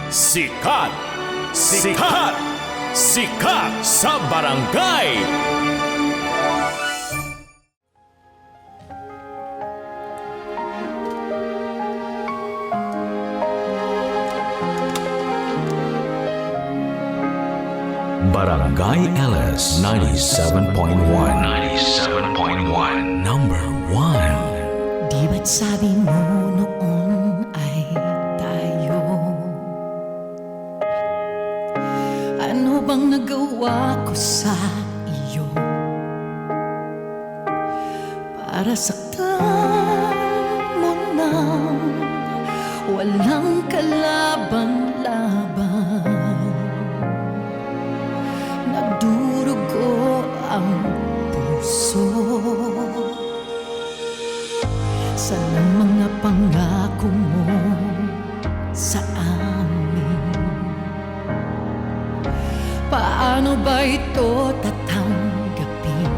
Sikat! Sikat! Sikat sa barangay! Barangay LS 97.1 97.1 Number 1. Di ba't sabi mo noon ay tayo? Ano bang nagawa ko sa iyo? Para saktan mo nang walang kalaban-laban. Nagdurugo ang puso sa mga pangako mo sa amin. Paano ba ito tatanggapin?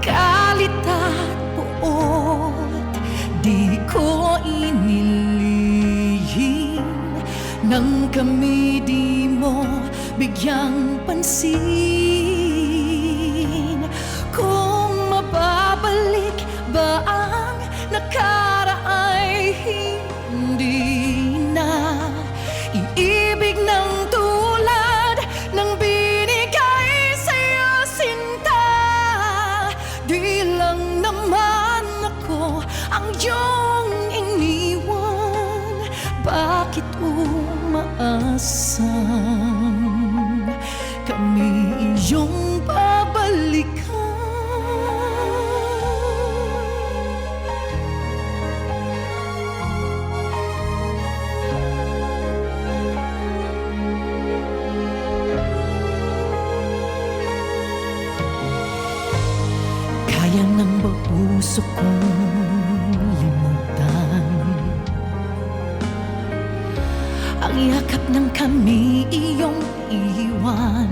Galit at puot, di ko inilihim nang kami di mo bigyang pansin. Kung mababalik ba ang nakaraay, hindi na iibig ng tulad ng binigay sa'yo, sinta. Di lang naman ako ang iyong iniwan. Bakit umaasang kami iyong babalikan? Kaya ng puso kong limutan ang yakap ng kami iyong iwan.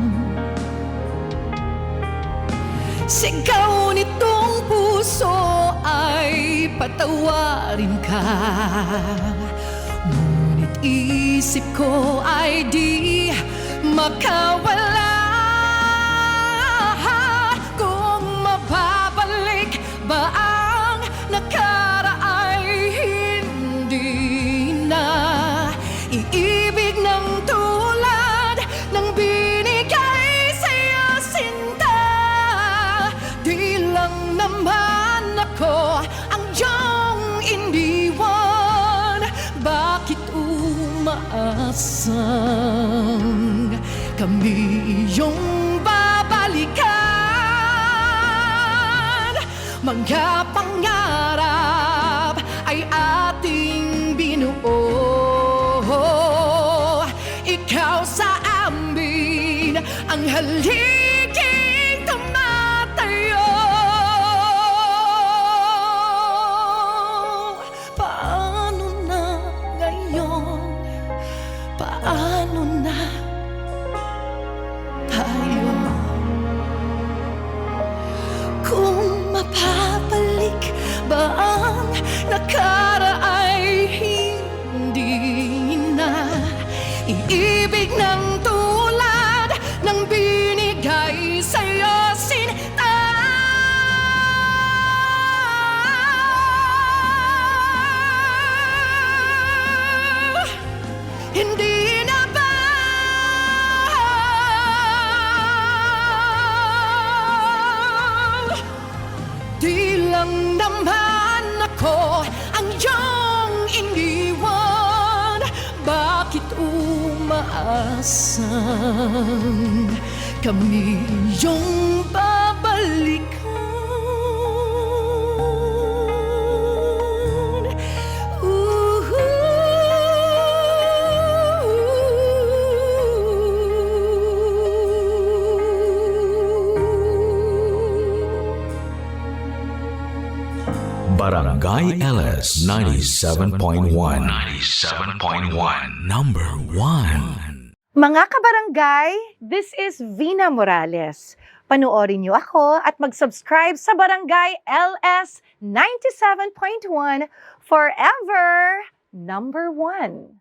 Sigaw nitong puso ay patawarin ka, ngunit isip ko ay di makawala. Kung mababalik ba ang nakaraay, hindi na iibig ng tulad ng binigay sa'yo, sinta. Di lang naman ako ang iyong iniwan. Bakit umaasang kami iyong babalikan? Mga pangarap ay ating binuo, ikaw sa amin ang haliging tumatayo. Paano na ngayon? Paano na tayo? Kung mapapalik ba ang nakaraay, hindi na iibig ng tulad ng binigay sa'yo, sinta. Hindi na ba di lang naman ako ang iyong iniwan? Bakit umaasang kami iyong babalikan? Barangay LS 97.1 97.1 Number 1. Mga kabarangay, this is Vina Morales. Panoorin niyo ako at mag-subscribe sa Barangay LS 97.1 forever! number 1.